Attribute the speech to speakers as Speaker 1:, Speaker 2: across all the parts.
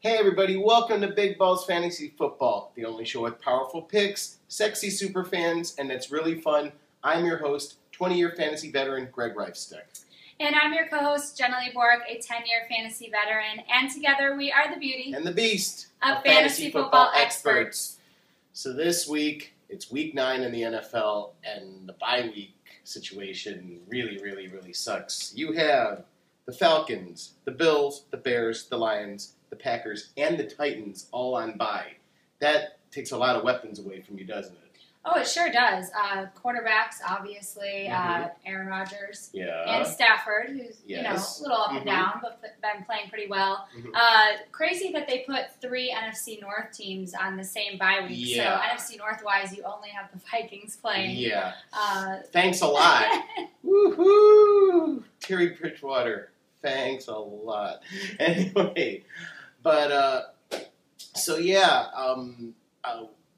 Speaker 1: Hey everybody, welcome to Big Balls Fantasy Football, the only show with powerful picks, sexy super fans, and that's really fun. I'm your host, 20-year fantasy veteran Greg Reifstick.
Speaker 2: And I'm your co-host, Jenilee, a 10-year fantasy veteran, and together we are the beauty
Speaker 1: and the beast
Speaker 2: of fantasy football experts.
Speaker 1: So this week, it's week 9 in the NFL, and the bye week situation really sucks. You have the Falcons, the Bills, the Bears, the Lions, the Packers, and the Titans all on bye. That takes a lot of weapons away from you, doesn't it?
Speaker 2: Oh, it sure does. Quarterbacks, obviously, Aaron Rodgers,
Speaker 1: Yeah.
Speaker 2: and Stafford, who's
Speaker 1: Yes.
Speaker 2: a little up and down, but been playing pretty well. Crazy that they put 3 NFC North teams on the same bye week.
Speaker 1: Yeah.
Speaker 2: So NFC North-wise, you only have the Vikings playing.
Speaker 1: Yeah. Thanks a lot. Woohoo! Terry Bridgewater. Thanks a lot. Anyway, but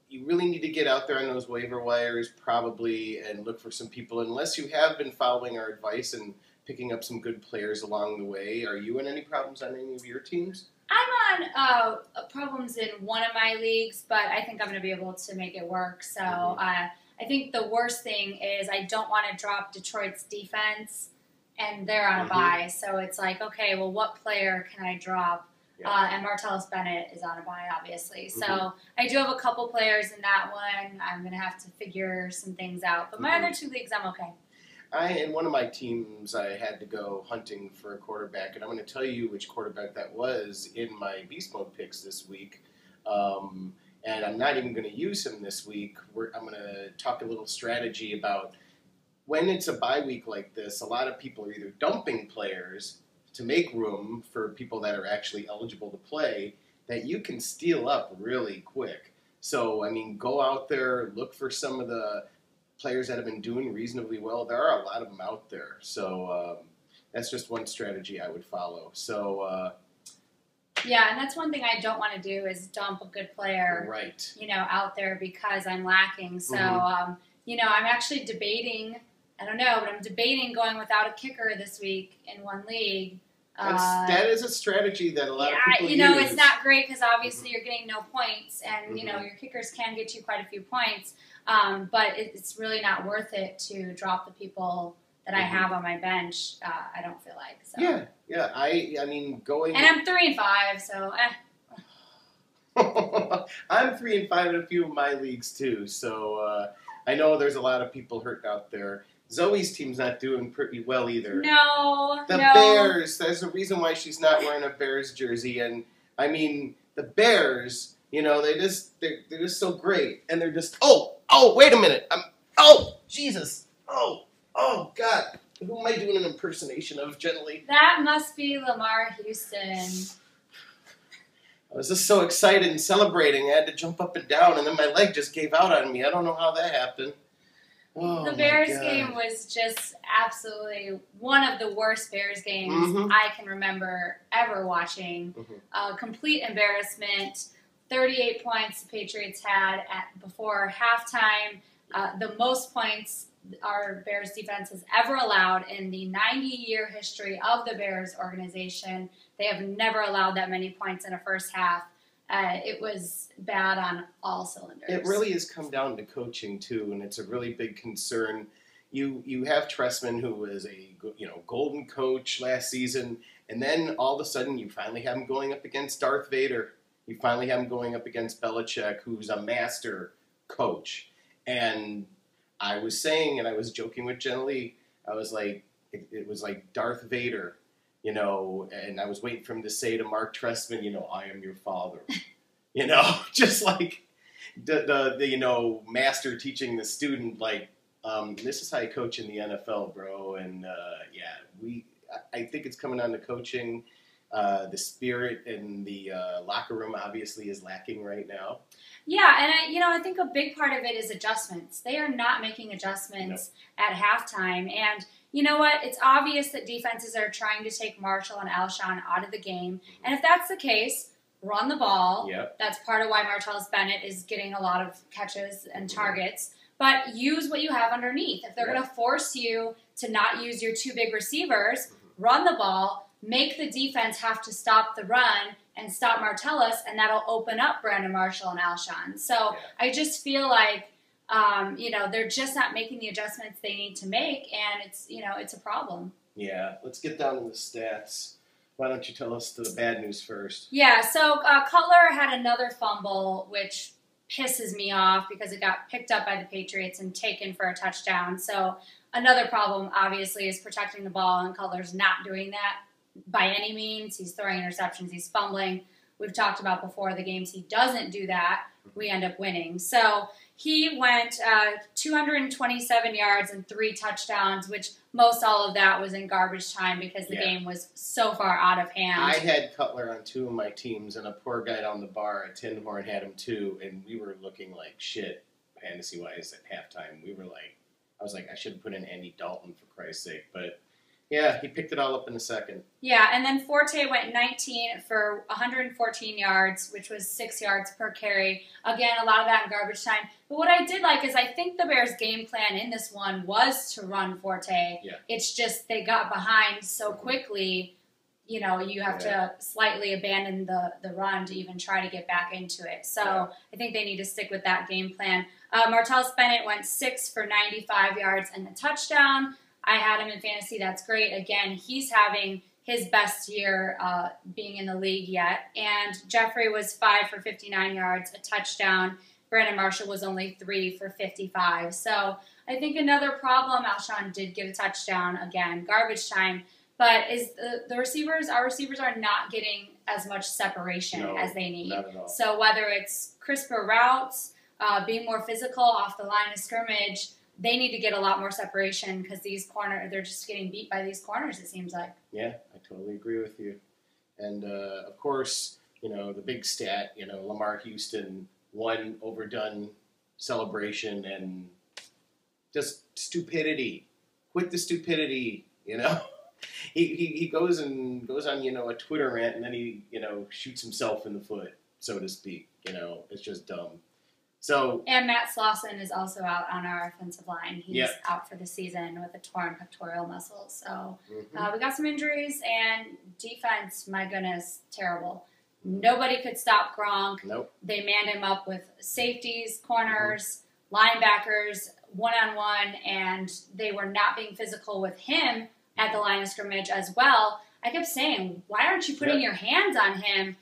Speaker 1: you really need to get out there on those waiver wires probably and look for some people. Unless you have been following our advice and picking up some good players along the way. Are you in any problems on any of your teams?
Speaker 2: I'm on problems in one of my leagues, but I think I'm going to be able to make it work. So I think the worst thing is I don't want to drop Detroit's defense, and they're on a bye. So it's like, okay, well, what player can I drop? And Martellus Bennett is on a bye, obviously. So I do have a couple players in that one. I'm going to have to figure some things out. But my other 2 leagues, I'm okay.
Speaker 1: In one of my teams, I had to go hunting for a quarterback, and I'm going to tell you which quarterback that was in my Beast Mode picks this week. And I'm not even going to use him this week. I'm going to talk a little strategy about when it's a bye week like this, a lot of people are either dumping players to make room for people that are actually eligible to play that you can steal up really quick. So, I mean, go out there, look for some of the players that have been doing reasonably well. There are a lot of them out there. So, that's just one strategy I would follow. So,
Speaker 2: yeah, and that's one thing I don't want to do is dump a good player, out there because I'm lacking. So, I'm actually debating, I don't know, but I'm debating going without a kicker this week in one league.
Speaker 1: That is a strategy that a lot of people use.
Speaker 2: It's not great because obviously you're getting no points, and, your kickers can get you quite a few points, but it's really not worth it to drop the people that I have on my bench. I don't feel like. So.
Speaker 1: Yeah. I mean, going...
Speaker 2: And I'm 3-5, so
Speaker 1: I'm 3-5 in a few of my leagues, too, so I know there's a lot of people hurt out there. Zoe's team's not doing pretty well either.
Speaker 2: No.
Speaker 1: Bears. There's a reason why she's not wearing a Bears jersey. And, I mean, the Bears, they're just so great. And they're just, wait a minute. Jesus. Oh, God. Who am I doing an impersonation of, Jenilee?
Speaker 2: That must be Lamarr Houston.
Speaker 1: I was just so excited and celebrating. I had to jump up and down, and then my leg just gave out on me. I don't know how that happened. Oh,
Speaker 2: the Bears game was just absolutely one of the worst Bears games I can remember ever watching. Complete embarrassment. 38 points the Patriots had before halftime. The most points our Bears defense has ever allowed in the 90-year history of the Bears organization. They have never allowed that many points in a first half. It was bad on all cylinders.
Speaker 1: It really has come down to coaching, too, and it's a really big concern. You have Trestman, who was a golden coach last season, and then all of a sudden you finally have him going up against Darth Vader. You finally have him going up against Belichick, who's a master coach. And I was saying, and I was joking with Jenilee, I was like, it was like Darth Vader. And I was waiting for him to say to Marc Trestman, I am your father. Just like the master teaching the student, like, this is how you coach in the NFL, bro. And, I think it's coming on to coaching. The spirit in the locker room obviously is lacking right now.
Speaker 2: Yeah, and I think a big part of it is adjustments. They are not making adjustments at halftime, and you know what? It's obvious that defenses are trying to take Marshall and Alshon out of the game, and if that's the case, run the ball.
Speaker 1: Yep.
Speaker 2: That's part of why Martellus Bennett is getting a lot of catches and targets. But use what you have underneath. If they're going to force you to not use your 2 big receivers, run the ball. make the defense have to stop the run and stop Martellus, and that'll open up Brandon Marshall and Alshon. So I just feel like, they're just not making the adjustments they need to make, and it's a problem.
Speaker 1: Yeah, let's get down to the stats. Why don't you tell us the bad news first?
Speaker 2: Yeah, so Cutler had another fumble, which pisses me off because it got picked up by the Patriots and taken for a touchdown. So another problem, obviously, is protecting the ball, and Cutler's not doing that by any means. He's throwing interceptions. He's fumbling. We've talked about before the games he doesn't do that, we end up winning. So he went 227 yards and 3 touchdowns, which most all of that was in garbage time because the game was so far out of hand.
Speaker 1: I had Cutler on 2 of my teams, and a poor guy down the bar at Tin Horn had him too, and we were looking like shit fantasy-wise at halftime. I was like, I should have put in Andy Dalton for Christ's sake, but yeah, he picked it all up in a second.
Speaker 2: Yeah, and then Forte went 19 for 114 yards, which was 6 yards per carry. Again, a lot of that in garbage time. But what I did like is I think the Bears' game plan in this one was to run Forte. Yeah. It's just they got behind so quickly, you have to slightly abandon the run to even try to get back into it. So I think they need to stick with that game plan. Martellus Bennett went 6 for 95 yards and a touchdown. I had him in fantasy. That's great. Again, he's having his best year being in the league yet. And Jeffrey was 5 for 59 yards, a touchdown. Brandon Marshall was only 3 for 55. So I think another problem, Alshon did get a touchdown again, garbage time. But is our receivers are not getting as much separation as they need.
Speaker 1: Not at all.
Speaker 2: So whether it's crisper routes, being more physical off the line of scrimmage, they need to get a lot more separation because they're just getting beat by these corners, it seems like.
Speaker 1: Yeah, I totally agree with you. And, of course, the big stat, Lamarr Houston, one overdone celebration and just stupidity. Quit the stupidity, He goes on, a Twitter rant, and then he, shoots himself in the foot, so to speak. It's just dumb.
Speaker 2: And Matt Slauson is also out on our offensive line. He's out for the season with a torn pectoral muscle. So we got some injuries, and defense, my goodness, terrible. Nobody could stop Gronk.
Speaker 1: Nope.
Speaker 2: They manned him up with safeties, corners, linebackers, one-on-one, and they were not being physical with him at the line of scrimmage as well. I kept saying, why aren't you putting your hands on him,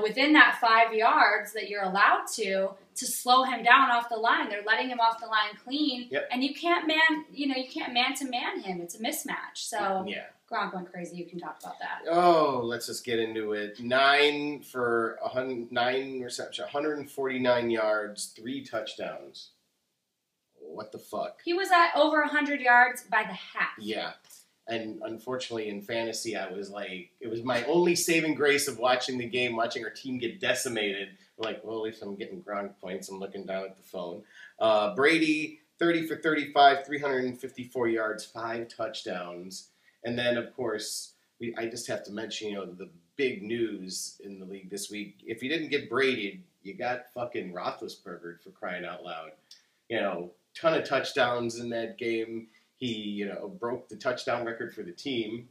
Speaker 2: within that 5 yards that you're allowed to slow him down off the line? They're letting him off the line clean, and you can't man-to-man him. It's a mismatch. So Gronk went crazy. You can talk about that.
Speaker 1: Oh, let's just get into it. 9 for 9 receptions, 149 yards, 3 touchdowns. What the fuck?
Speaker 2: He was at over 100 yards by the half.
Speaker 1: Yeah. And unfortunately, in fantasy, I was like, it was my only saving grace of watching the game, watching our team get decimated. Like, well, at least I'm getting Gronk points. I'm looking down at the phone. Brady, 30 for 35, 354 yards, 5 touchdowns. And then, of course, I just have to mention, the big news in the league this week. If you didn't get Brady, you got fucking Roethlisberger, for crying out loud. Ton of touchdowns in that game. He, broke the touchdown record for the team,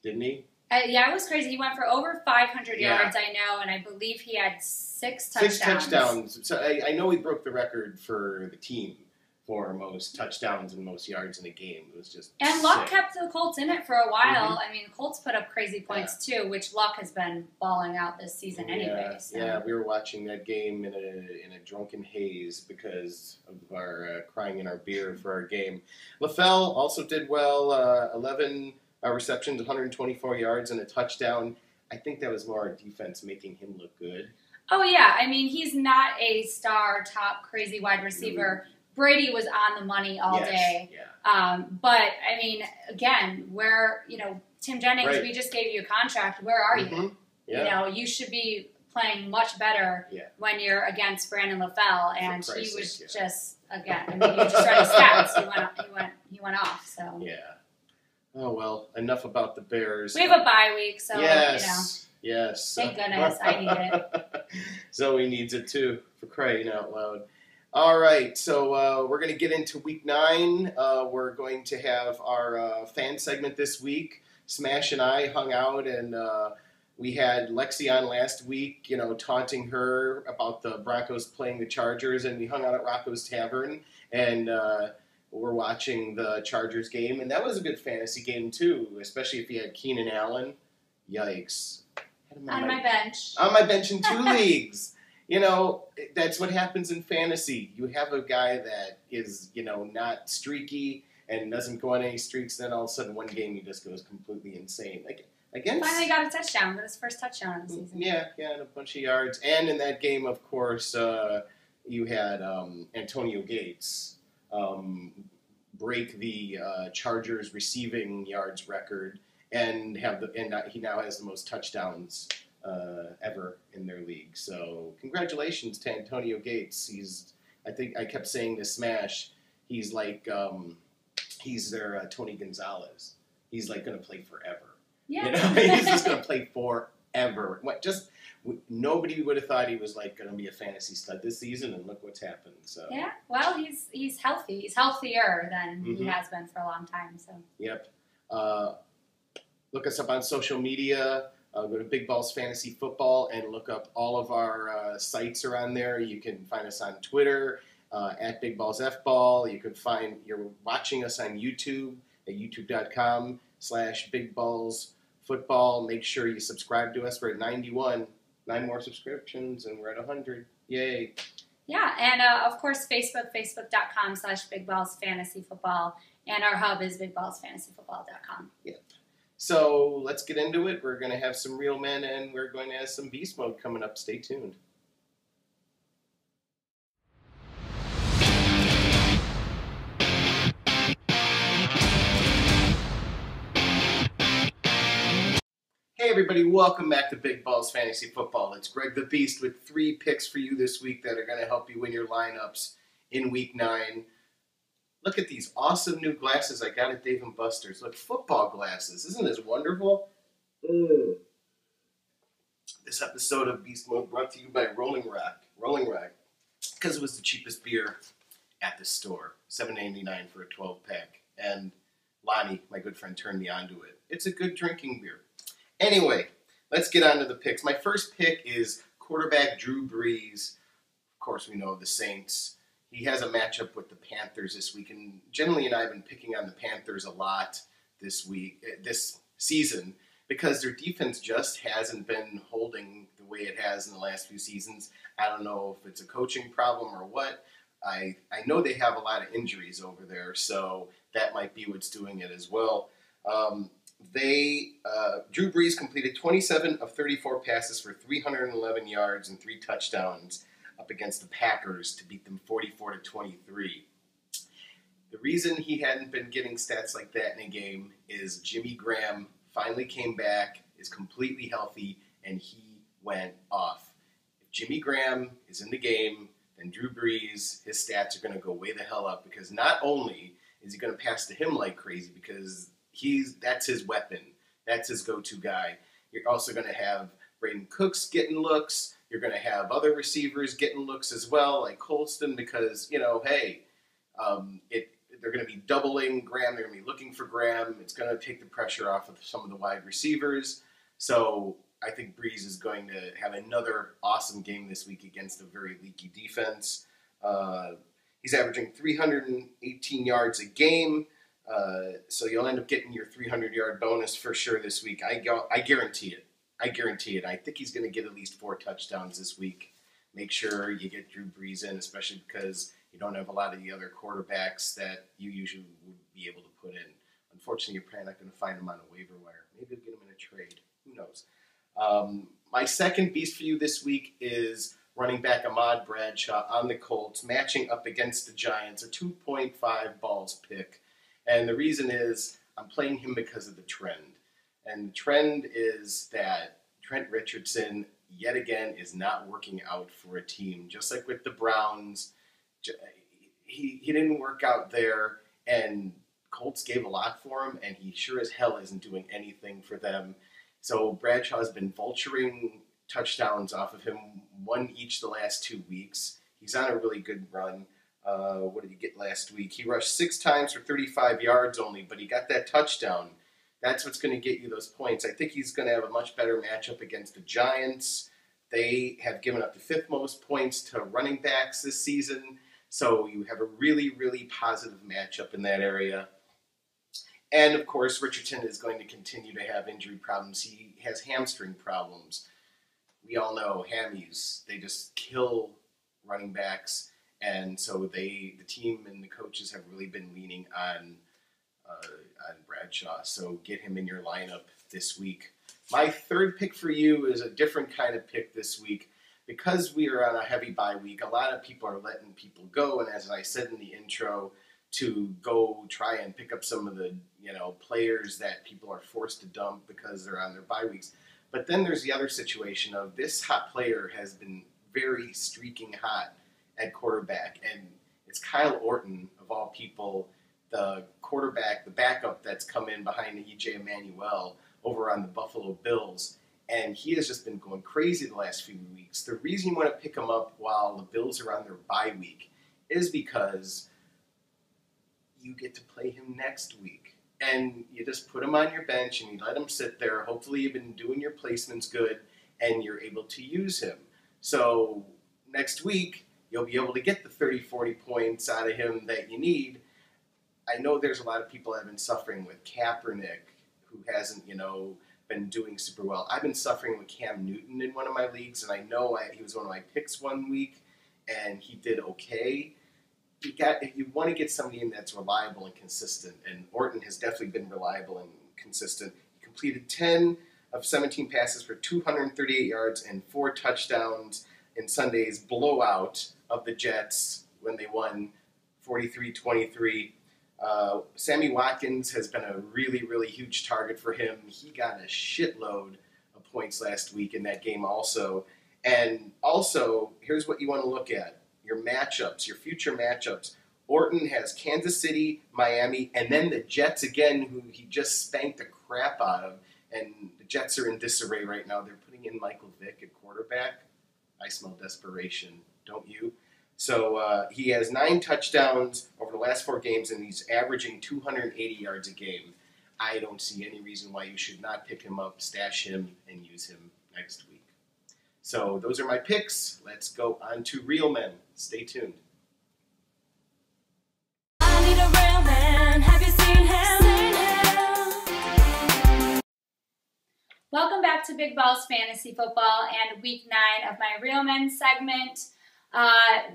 Speaker 1: didn't he?
Speaker 2: Yeah, it was crazy. He went for over 500 yards, I know, and I believe he had 6 touchdowns.
Speaker 1: 6 touchdowns. So I know he broke the record for the team for most touchdowns and most yards in a game. It was just
Speaker 2: Luck kept the Colts in it for a while. I mean, Colts put up crazy points too, which Luck has been balling out this season anyway. So.
Speaker 1: Yeah, we were watching that game in a drunken haze because of our crying in our beer for our game. LaFell also did well, 11 receptions, 124 yards, and a touchdown. I think that was more our defense making him look good.
Speaker 2: Oh, yeah. I mean, he's not a star, top, crazy wide receiver. Brady was on the money all day. Yeah. But, I mean, again, Tim Jennings, we just gave you a contract. Where are you? Yeah. You should be playing much better when you're against Brandon LaFell. And he was just, again, he just read his stats. He went off. So.
Speaker 1: Yeah. Oh, well, enough about the Bears.
Speaker 2: We have a bye week, so,
Speaker 1: Yes.
Speaker 2: Thank goodness. I need it.
Speaker 1: Zoe needs it, too, for crying out loud. All right, so we're going to get into Week 9. We're going to have our fan segment this week. Smash and I hung out, and we had Lexi on last week, taunting her about the Broncos playing the Chargers, and we hung out at Rocco's Tavern, and we're watching the Chargers game, and that was a good fantasy game too, especially if you had Keenan Allen. Yikes.
Speaker 2: On my bench.
Speaker 1: On my bench in 2 leagues. That's what happens in fantasy. You have a guy that is, not streaky and doesn't go on any streaks, then all of a sudden one game he just goes completely insane.
Speaker 2: Finally got a touchdown, got his first touchdown of the season.
Speaker 1: Yeah, and a bunch of yards. And in that game, of course, you had Antonio Gates break the Chargers receiving yards record and he now has the most touchdowns ever in their league. So congratulations to Antonio Gates. I kept saying this Smash. He's like he's their Tony Gonzalez. He's like going to play forever.
Speaker 2: Yeah.
Speaker 1: He's just going to play forever. Nobody would have thought he was like going to be a fantasy stud this season, and look what's happened. So
Speaker 2: yeah, well, he's healthy. He's healthier than he has been for a long time. So
Speaker 1: yep. Look us up on social media. Go to Big Balls Fantasy Football and look up all of our sites are on there. You can find us on Twitter at Big Balls F-Ball. You're watching us on YouTube at youtube.com/BigBallsFootball. Make sure you subscribe to us. We're at 91. 9 more subscriptions, and we're at 100. Yay.
Speaker 2: Yeah, and of course, facebook.com/BigBallsFantasyFootball. And our hub is BigBallsFantasyFootball.com.
Speaker 1: Yep. So let's get into it. We're going to have some real men, and we're going to have some beast mode coming up. Stay tuned. Hey everybody, welcome back to Big Balls Fantasy Football. It's Greg the Beast with 3 picks for you this week that are going to help you win your lineups in Week 9. Look at these awesome new glasses I got at Dave & Buster's. Look, football glasses. Isn't this wonderful? This episode of Beast Mode brought to you by Rolling Rock, because it was the cheapest beer at the store, $7.99 for a 12-pack. And Lonnie, my good friend, turned me onto it. It's a good drinking beer. Anyway, let's get on to the picks. My first pick is quarterback Drew Brees. Of course, we know the Saints. He has a matchup with the Panthers this week, and Jenilee and I have been picking on the Panthers a lot this season, because their defense just hasn't been holding the way it has in the last few seasons. I don't know if it's a coaching problem or what. I know they have a lot of injuries over there, so that might be what's doing it as well. Drew Brees completed 27 of 34 passes for 311 yards and 3 touchdowns up against the Packers to beat them 44-23. The reason he hadn't been getting stats like that in a game is Jimmy Graham finally came back, is completely healthy, and he went off. If Jimmy Graham is in the game, then Drew Brees, his stats are going to go way the hell up, because not only is he going to pass to him like crazy, because that's his weapon. That's his go-to guy. You're also going to have Braden Cooks getting looks. You're going to have other receivers getting looks as well, like Colston, because, they're going to be doubling Graham. They're going to be looking for Graham. It's going to take the pressure off of some of the wide receivers. So I think Brees is going to have another awesome game this week against a very leaky defense. He's averaging 318 yards a game. So you'll end up getting your 300-yard bonus for sure this week. I guarantee it. I think he's going to get at least 4 touchdowns this week. Make sure you get Drew Brees in, especially because you don't have a lot of the other quarterbacks that you usually would be able to put in. Unfortunately, you're probably not going to find him on a waiver wire. Maybe you'll get him in a trade. Who knows? My second beast for you this week is running back Ahmad Bradshaw on the Colts, matching up against the Giants, a 2.5 balls pick. And the reason is I'm playing him because of the trend. And the trend is that Trent Richardson, yet again, is not working out for a team. Just like with the Browns, he didn't work out there, and Colts gave a lot for him, and he sure as hell isn't doing anything for them. So Bradshaw's been vulturing touchdowns off of him, 1 each the last 2 weeks. He's on a really good run. What did he get last week? He rushed 6 times for 35 yards only, but he got that touchdown. That's what's going to get you those points. I think he's going to have a much better matchup against the Giants. They have given up the 5th most points to running backs this season. So you have a really, really positive matchup in that area. And, of course, Richardson is going to continue to have injury problems. He has hamstring problems. We all know hammies. They just kill running backs. And so the team and the coaches have really been leaning on Bradshaw. So get him in your lineup this week. My 3rd pick for you is a different kind of pick this week. Because we are on a heavy bye week, a lot of people are letting people go. And as I said in the intro, to go try and pick up some of the players that people are forced to dump because they're on their bye weeks. But then there's the other situation of this hot player has been very streaking hot at quarterback. And it's Kyle Orton, of all people, the quarterback, the backup that's come in behind E.J. Emmanuel over on the Buffalo Bills. And he has just been going crazy the last few weeks. The reason you want to pick him up while the Bills are on their bye week is because you get to play him next week. And you just put him on your bench and you let him sit there. Hopefully you've been doing your placements good and you're able to use him. So next week, you'll be able to get the 30, 40 points out of him that you need. I know there's a lot of people that have been suffering with Kaepernick, who hasn't, been doing super well. I've been suffering with Cam Newton in one of my leagues, and I know he was one of my picks one week, and he did okay. If you want to get somebody in that's reliable and consistent, and Orton has definitely been reliable and consistent. He completed 10 of 17 passes for 238 yards and 4 touchdowns in Sunday's blowout of the Jets when they won 43-23. Sammy Watkins has been a really, really huge target for him. He got a shitload of points last week in that game also. And also, here's what you want to look at. Your matchups, your future matchups. Orton has Kansas City, Miami, and then the Jets again, who he just spanked the crap out of. And the Jets are in disarray right now. They're putting in Michael Vick at quarterback. I smell desperation, don't you? So he has 9 touchdowns over the last 4 games, and he's averaging 280 yards a game. I don't see any reason why you should not pick him up, stash him, and use him next week. So those are my picks. Let's go on to Real Men. Stay tuned.
Speaker 3: I need a real man. Have you seen him?
Speaker 2: Welcome back to Big Balls Fantasy Football and Week 9 of my Real Men segment.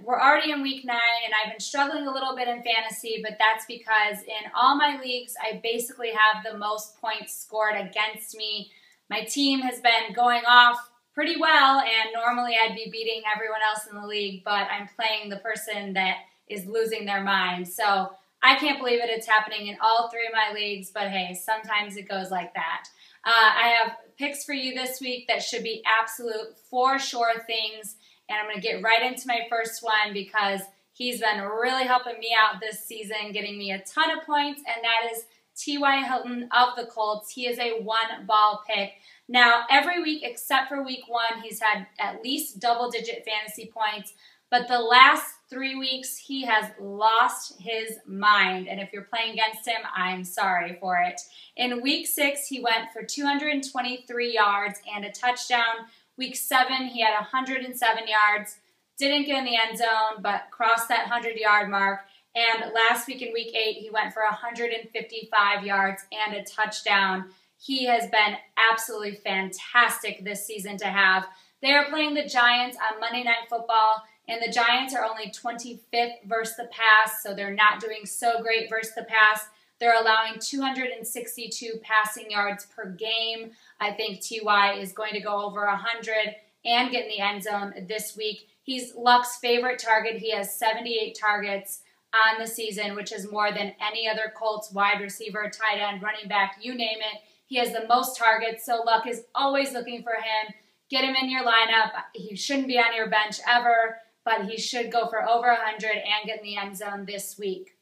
Speaker 2: We're already in Week 9, and I've been struggling a little bit in fantasy, but that's because in all my leagues, I basically have the most points scored against me. My team has been going off pretty well, and normally I'd be beating everyone else in the league, but I'm playing the person that is losing their mind. So I can't believe it. It's happening in all 3 of my leagues, but hey, sometimes it goes like that. I have picks for you this week that should be absolute for sure things, and I'm going to get right into my first one because he's been really helping me out this season, getting me a ton of points, and that is T.Y.HILTON of the Colts. He is a 1-ball pick. Now, every week except for week 1, he's had at least double-digit fantasy points, but the last 3 weeks, he has lost his mind, and if you're playing against him, I'm sorry for it. In week 6, he went for 223 yards and a touchdown. Week 7, he had 107 yards, didn't get in the end zone, but crossed that 100-yard mark. And last week in week 8, he went for 155 yards and a touchdown. He has been absolutely fantastic this season to have. They are playing the Giants on Monday Night Football, and the Giants are only 25th versus the pass, so they're not doing so great versus the pass. They're allowing 262 passing yards per game. I think T.Y. is going to go over 100 and get in the end zone this week. He's Luck's favorite target. He has 78 targets on the season, which is more than any other Colts wide receiver, tight end, running back, you name it. He has the most targets, so Luck is always looking for him. Get him in your lineup. He shouldn't be on your bench ever, but he should go for over 100 and get in the end zone this week.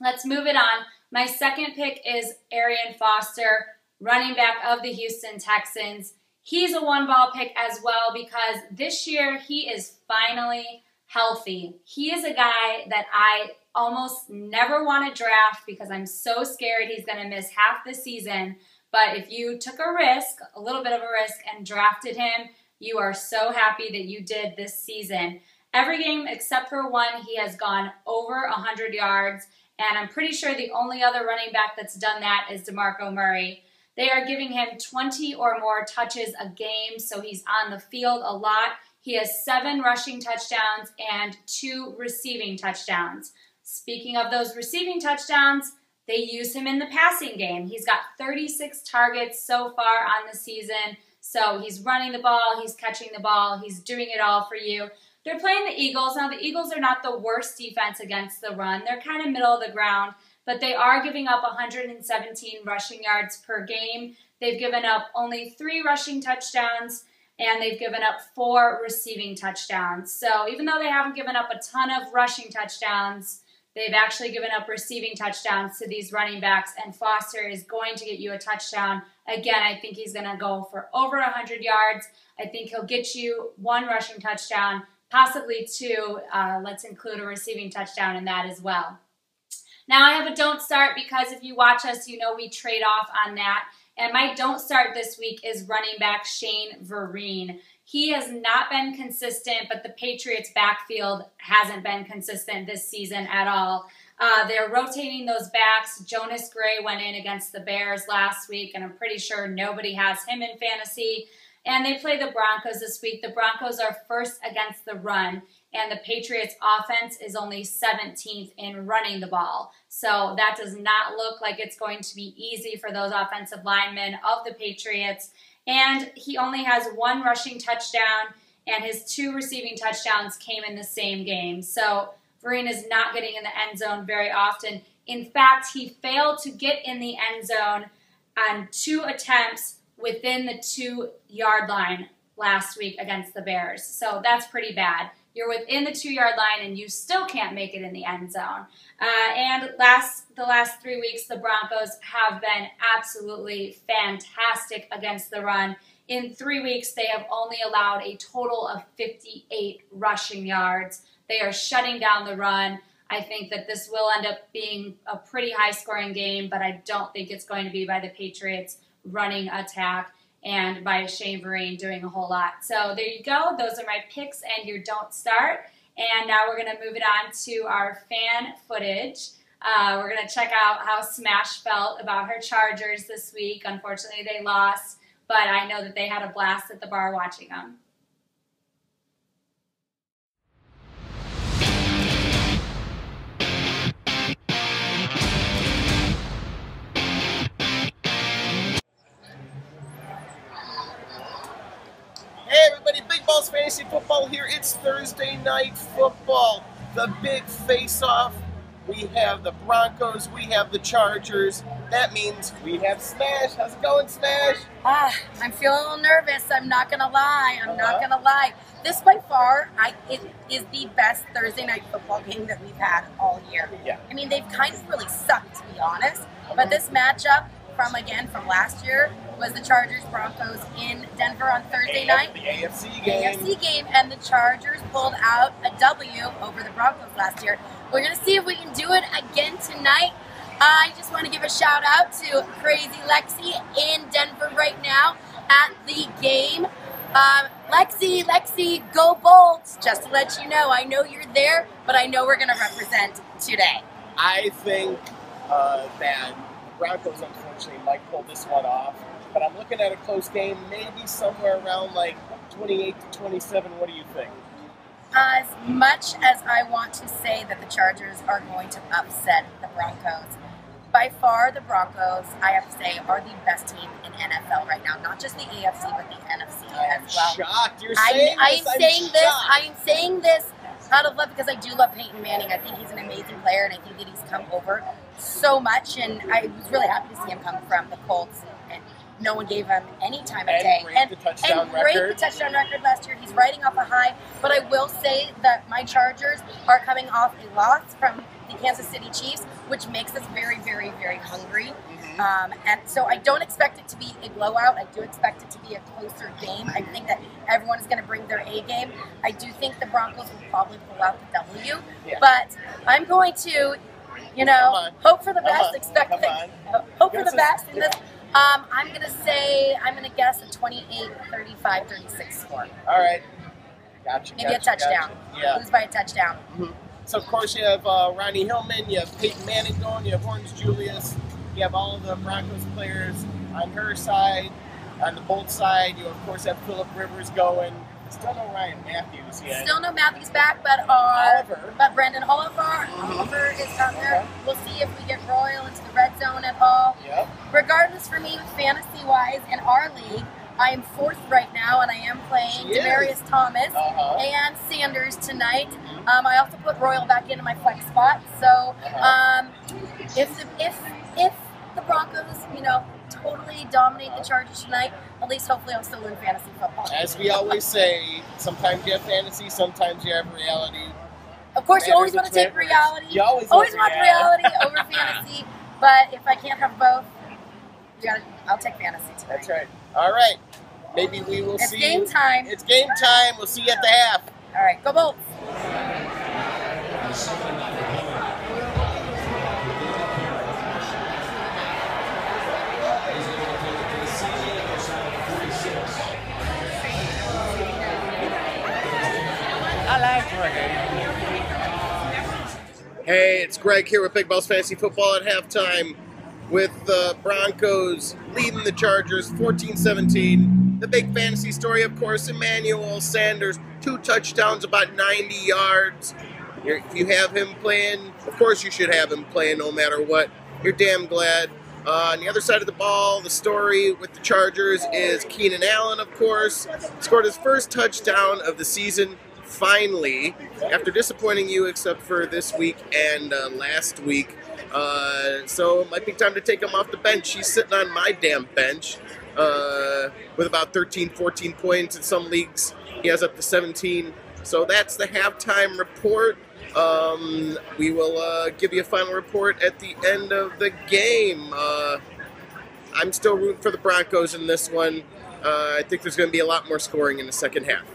Speaker 2: Let's move it on. My second pick is Arian Foster, running back of the Houston Texans. He's a 1-ball pick as well because this year he is finally healthy. He is a guy that I almost never want to draft because I'm so scared he's going to miss half the season. But if you took a risk, a little bit of a risk, and drafted him, you are so happy that you did this season. Every game except for one, he has gone over 100 yards, and I'm pretty sure the only other running back that's done that is DeMarco Murray. They are giving him 20 or more touches a game, so he's on the field a lot. He has 7 rushing touchdowns and 2 receiving touchdowns. Speaking of those receiving touchdowns, they use him in the passing game. He's got 36 targets so far on the season. So he's running the ball, he's catching the ball, he's doing it all for you. They're playing the Eagles. Now, the Eagles are not the worst defense against the run. They're kind of middle of the ground, but they are giving up 117 rushing yards per game. They've given up only 3 rushing touchdowns, and they've given up 4 receiving touchdowns. So even though they haven't given up a ton of rushing touchdowns, they've actually given up receiving touchdowns to these running backs, and Foster is going to get you a touchdown. Again, I think he's going to go for over 100 yards. I think he'll get you 1 rushing touchdown, possibly 2. Let's include a receiving touchdown in that as well. Now, I have a don't start because if you watch us, you know we trade off on that. And my don't start this week is running back Shane Vereen. He has not been consistent, but the Patriots' backfield hasn't been consistent this season at all. They're rotating those backs. Jonas Gray went in against the Bears last week, and I'm pretty sure nobody has him in fantasy. And they play the Broncos this week. The Broncos are first against the run, and the Patriots' offense is only 17th in running the ball. So that does not look like it's going to be easy for those offensive linemen of the Patriots. And he only has 1 rushing touchdown, and his 2 receiving touchdowns came in the same game. So Vereen is not getting in the end zone very often. In fact, he failed to get in the end zone on 2 attempts within the 2-yard line last week against the Bears. So that's pretty bad. You're within the 2-yard line and you still can't make it in the end zone. And the last 3 weeks, the Broncos have been absolutely fantastic against the run. In 3 weeks, they have only allowed a total of 58 rushing yards. They are shutting down the run. I think that this will end up being a pretty high-scoring game, but I don't think it's going to be by the Patriots running attack and by Shane Vereen doing a whole lot. So there you go. Those are my picks and your don't start. And now we're going to move it on to our fan footage. We're going to check out how Smash felt about her Chargers this week. Unfortunately, they lost, but I know that they had a blast at the bar watching them.
Speaker 1: Hey everybody, Big Balls Fantasy Football here. It's Thursday Night Football, the big face-off. We have the Broncos, we have the Chargers. That means we have Smash. How's it going, Smash?
Speaker 4: I'm feeling a little nervous. I'm not going to lie. Not going to lie. This, by far, it is the best Thursday Night Football game that we've had all year.
Speaker 1: Yeah.
Speaker 4: I mean, they've kind of really sucked, to be honest. But this matchup from last year was the Chargers-Broncos in Denver on Thursday night.
Speaker 1: The AFC game.
Speaker 4: AFC game, and the Chargers pulled out a W over the Broncos last year. We're going to see if we can do it again tonight. I just want to give a shout out to Crazy Lexi in Denver right now at the game. Lexi, go Bolts! Just to let you know, I know you're there, but I know we're going to represent today.
Speaker 1: I think that the Broncos, unfortunately, might pull this one off. But I'm looking at a close game, maybe somewhere around like 28-27. What do you think?
Speaker 4: As much as I want to say that the Chargers are going to upset the Broncos, by far the Broncos, I have to say, are the best team in NFL right now. Not just the AFC, but the NFC as well.
Speaker 1: Shocked. You're saying this.
Speaker 4: I am saying this out of love because I do love Peyton Manning. I think he's an amazing player, and I think that he's come over so much. And I was really happy to see him come from the Colts, and no one gave him any time of day.
Speaker 1: And break the touchdown
Speaker 4: record last year. He's riding off a high. But I will say that my Chargers are coming off a loss from the Kansas City Chiefs, which makes us very, very, very hungry. And so I don't expect it to be a blowout. I do expect it to be a closer game. I think that everyone is going to bring their A game. I do think the Broncos will probably pull out the W.
Speaker 1: Yeah.
Speaker 4: But I'm going to, hope for the best. Hope for the best in this. I'm going to guess a 28, 35, 36 score.
Speaker 1: All right. Gotcha.
Speaker 4: Maybe a touchdown.
Speaker 1: Yeah.
Speaker 4: Lose by a touchdown.
Speaker 1: Mm-hmm. So, of course, you have Ronnie Hillman, you have Peyton Manning going, you have Orange Julius, you have all of the Broncos players on her side. On the Bolt side, you, of course, have Phillip Rivers going. Still no Ryan Matthews yet.
Speaker 4: Still no Matthews back, but Brandon Oliver is out there. We'll see if we get Royal into the red zone at all.
Speaker 1: Yep.
Speaker 4: Regardless, for me, fantasy-wise, in our league, I am 4th right now, and I am playing Demaryius Thomas and Sanders tonight. I also put Royal back into my flex spot. So if the Broncos, totally dominate the Chargers tonight, at least hopefully I'll still win fantasy football.
Speaker 1: As we always say, sometimes you have fantasy, sometimes you have reality.
Speaker 4: Of course, you always want to take reality.
Speaker 1: You always
Speaker 4: want reality over fantasy. But if I can't have both, I'll take fantasy tonight.
Speaker 1: That's right. All right. Maybe we will see.
Speaker 4: It's game time.
Speaker 1: It's game time. We'll see you at the half.
Speaker 4: All right. Go Bolts.
Speaker 5: I like Greg.
Speaker 1: Hey, it's Greg here with Big Balls Fantasy Football at halftime with the Broncos leading the Chargers 14-17. The big fantasy story, of course, Emmanuel Sanders, 2 touchdowns, about 90 yards. If you have him playing, of course you should have him playing no matter what. You're damn glad. On the other side of the ball, the story with the Chargers is Keenan Allen, of course. Scored his first touchdown of the season, finally, after disappointing you except for this week and last week. So it might be time to take him off the bench. He's sitting on my damn bench with about 13, 14 points. In some leagues, he has up to 17. So that's the halftime report. We will give you a final report at the end of the game. I'm still rooting for the Broncos in this one. I think there's going to be a lot more scoring in the second half.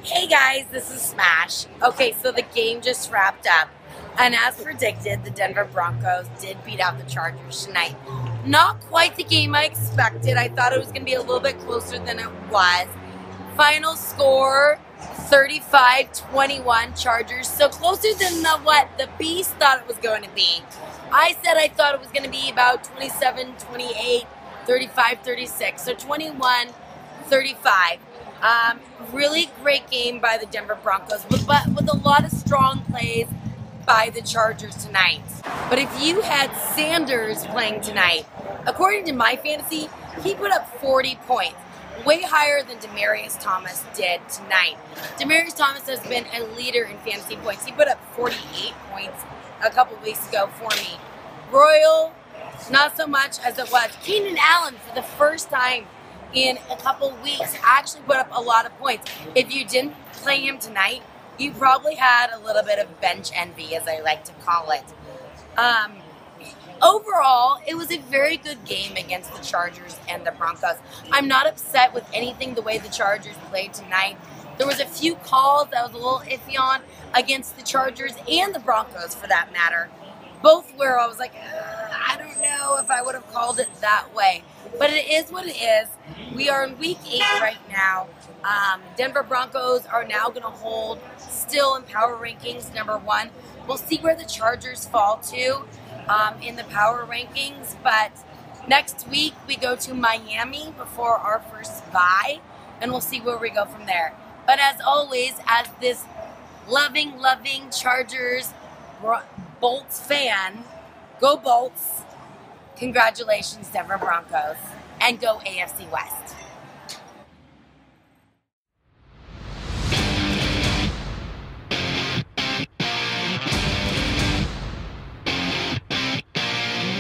Speaker 4: Hey guys, this is Smash. Okay, so the game just wrapped up. And as predicted, the Denver Broncos did beat out the Chargers tonight. Not quite the game I expected. I thought it was going to be a little bit closer than it was. Final score, 35-21 Chargers. So closer than what the Beast thought it was going to be. I said I thought it was going to be about 27-28, 35-36. So 21-35. Really great game by the Denver Broncos, but with a lot of strong plays by the Chargers tonight. But if you had Sanders playing tonight, according to my fantasy, he put up 40 points, way higher than Demaryius Thomas did tonight. Demaryius Thomas has been a leader in fantasy points. He put up 48 points a couple weeks ago for me. Royal, not so much as it was. Keenan Allen, for the first time in a couple weeks, actually put up a lot of points. If you didn't play him tonight, you probably had a little bit of bench envy, as I like to call it. Overall, it was a very good game against the Chargers and the Broncos. I'm not upset with anything the way the Chargers played tonight. There was a few calls that I was a little iffy on against the Chargers and the Broncos, for that matter. Both where I was like, I don't know if I would have called it that way. But it is what it is. We are in week 8 right now. Denver Broncos are now going to hold still in power rankings #1. We'll see where the Chargers fall to in the power rankings. But next week we go to Miami before our first bye, and we'll see where we go from there. But as always, as this loving Chargers Bolts fan, go Bolts. Congratulations, Denver Broncos, and go AFC West.